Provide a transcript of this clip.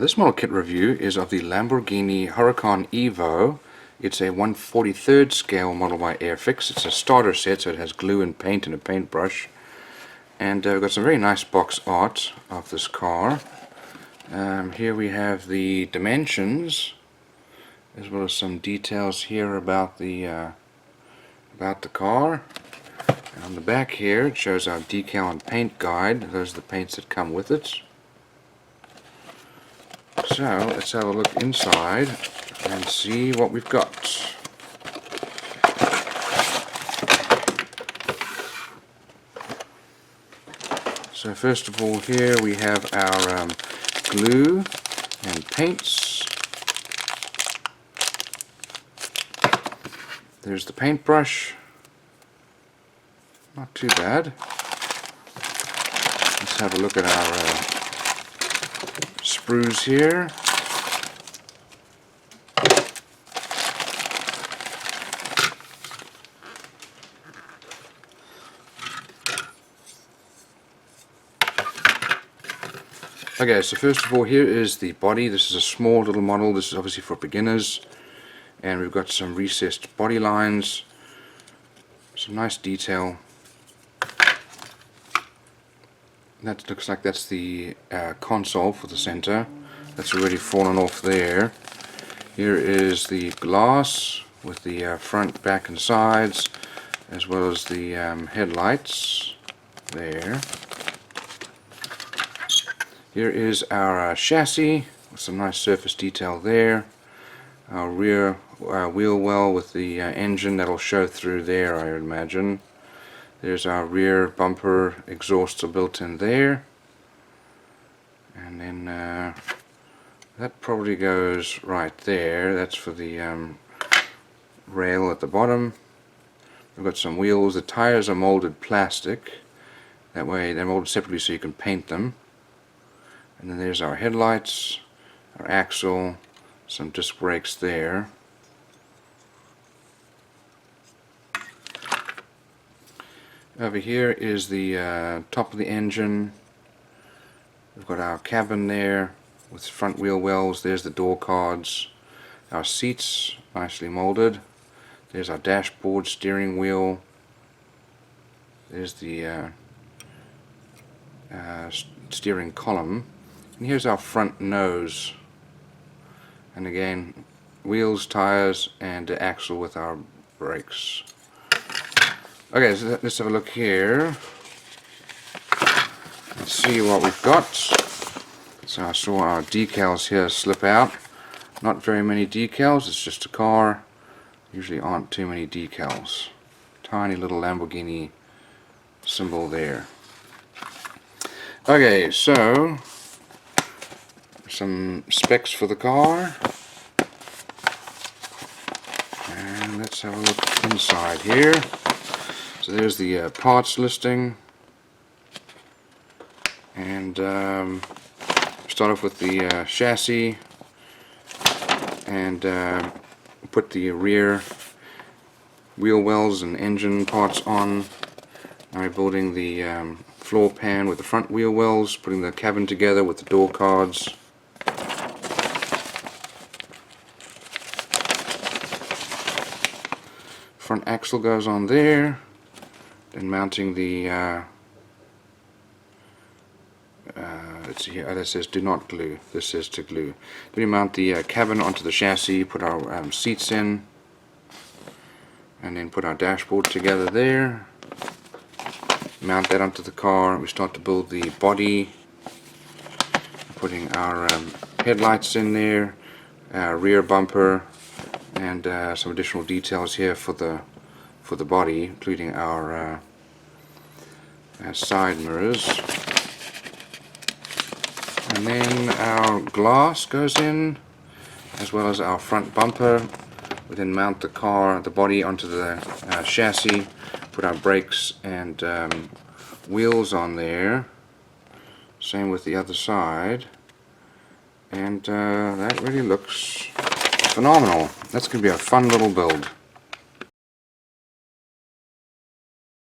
This model kit review is of the Lamborghini Huracan Evo. It's a 1/43rd scale model by Airfix. It's a starter set, so it has glue and paint and a paintbrush. And we've got some very nice box art of this car. Here we have the dimensions, as well as some details here about the car. And on the back here it shows our decal and paint guide. Those are the paints that come with it. So let's have a look inside and see what we've got. So first of all, here we have our glue and paints. There's the paintbrush. Not too bad. Let's have a look at our sprues here. Okay, so first of all, here is the body. This is a small little model. This is obviously for beginners, and we've got some recessed body lines, some nice detail. That looks like that's the console for the center. That's already fallen off there. Here is the glass with the front, back and sides, as well as the headlights there. Here is our chassis with some nice surface detail there. Our rear wheel well with the engine that'll show through there, I would imagine. There's our rear bumper exhausts are built in there, and then that probably goes right there. That's for the rail at the bottom. We've got some wheels. The tires are molded plastic. That way they're molded separately so you can paint them. And then there's our headlights, our axle, some disc brakes there. Over here is the top of the engine. We've got our cabin there with front wheel wells. There's the door cards. Our seats, nicely molded. There's our dashboard, steering wheel. There's the steering column. And here's our front nose. And again, wheels, tires, and the axle with our brakes. Okay, so let's have a look here. Let's see what we've got. So I saw our decals here slip out. Not very many decals, it's just a car. Usually aren't too many decals. Tiny little Lamborghini symbol there. Okay, so some specs for the car. And let's have a look inside here. So there's the parts listing, and start off with the chassis, and put the rear wheel wells and engine parts on. Now we're building the floor pan with the front wheel wells, putting the cabin together with the door cards. Front axle goes on there. And mounting the let's see here, that says do not glue, this says to glue. Then we mount the cabin onto the chassis, put our seats in, and then put our dashboard together there, mount that onto the car. We start to build the body, putting our headlights in there, our rear bumper, and some additional details here for the body, including our side mirrors. And then our glass goes in, as well as our front bumper. We then mount the body onto the chassis, put our brakes and wheels on there. Same with the other side. And that really looks phenomenal. That's going to be a fun little build.